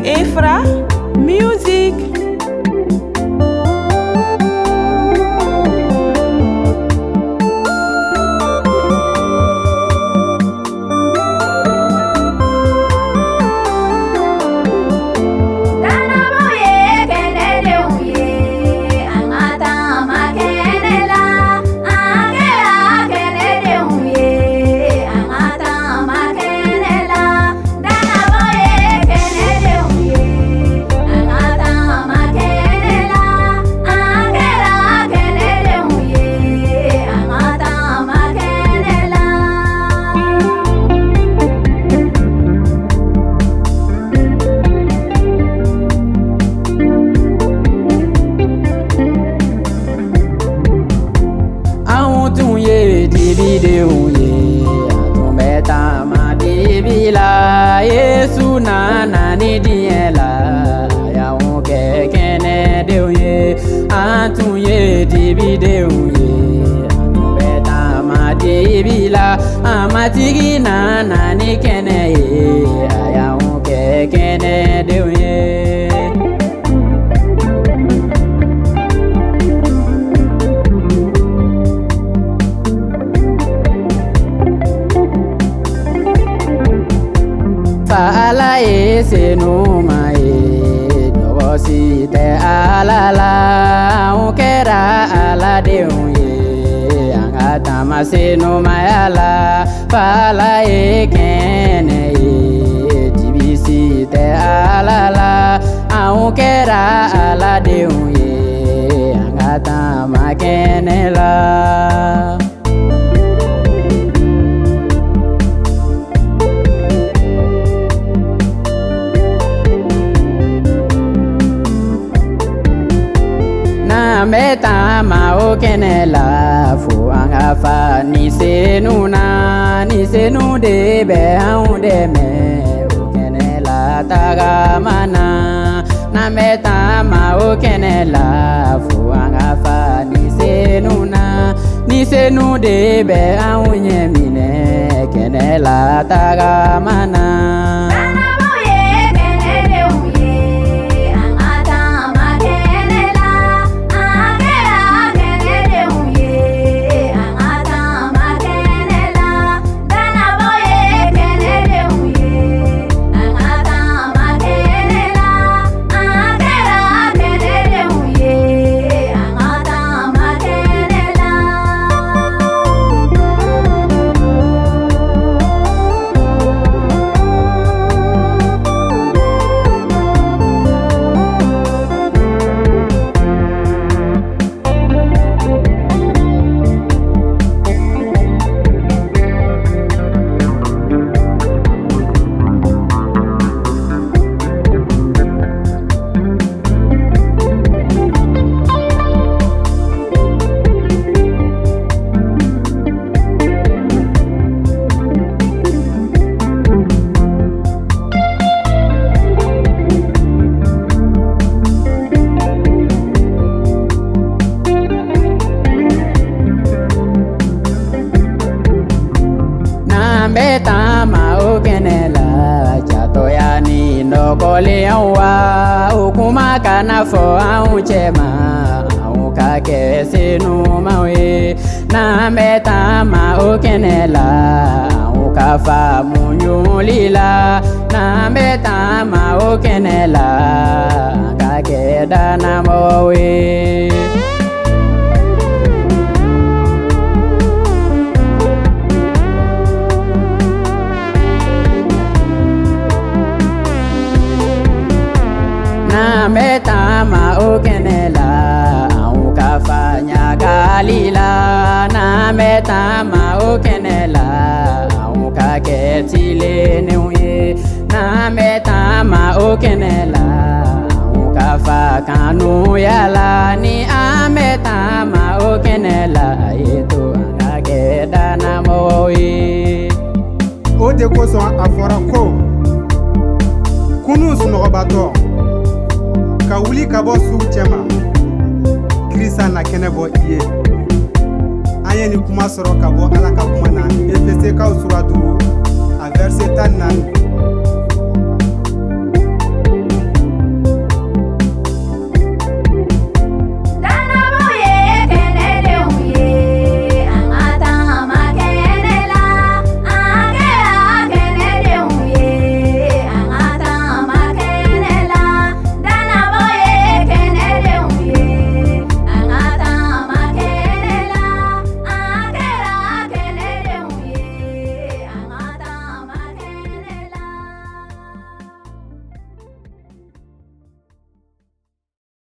Efra Music. Danabaw ye Kènè denw ye, an ka taama Kènè la. An kɛra Kènè denw ye, an ka taama Kènè la. Danabaw ye Kènè denw ye, an ka taama Kènè la. An kɛra Kènè denw ye, an ka taama Kènè la. Août ye dibi denw ye, a tun bɛ taama dibi la. Yesu nana ni diɲɛ la, a y'anw kɛ kɛnɛ denw ye. An tun ye dibi denw ye, a tun bɛ taama dibi la. A matigi nana ni kɛnɛ ye, a y'anw kɛ kɛnɛ denw ye. Fa Ala ye senuma ye, dɔgɔ si tɛ Ala la. Anw kɛra Ala denw ye, an ka taama senumaya la. Fa Ala ye kɛnɛ ye, dibi si tɛ Ala la. Anw kɛra Ala denw ye, an ka taama kɛnɛ la. N'an bɛ taama o kɛnɛ la, fo an ka fa ni senu na. Ni senu de bɛ anw dɛmɛ o kɛnɛ la tagama na. N'an bɛ taama o kɛnɛ la, fo an ka fa ni senu na. Ni senu de bɛ anw ɲɛ minɛ kɛnɛ la tagama na. Danabaw ye Kènè denw ye, an ka taama Kènè la. An kɛra Kènè denw ye, an ka taama Kènè la. Danabaw ye Kènè denw ye, an ka taama Kènè la. An kɛra Kènè denw ye, an ka taama Kènè la. N'an bɛ taama o kɛnɛ la, jatɔya ni nɔgɔlenw wa. O kuma kana fɔ anw cɛma, anw ka kɛ senumaw ye. N'an bɛ taama o kɛnɛ la, anw ka faamu ɲuli la. N'an bɛ taama o kɛnɛ la, an ka kɛ Danabaw ye. N'an bɛ taama o kɛnɛ la, anw ka fa ɲagali la. N'an bɛ taama o kɛnɛ la, anw ka kɛ tilennenw ye. N'an bɛ taama o kɛnɛ la, anw ka fa kanuya la. Ni an bɛ taama o kɛnɛ la, a ye to an ka kɛ Danabaw ye. O de kosɔn a fɔra ko kunun sunɔgɔbatɔ ka wuli ka bɔ sugu cɛma, Kirisa na kɛnɛ bɔ i ye. An ye ni kuma sɔrɔ ka bɔ Ala ka kuma na, Efesikaw sura 5 a verset tan naani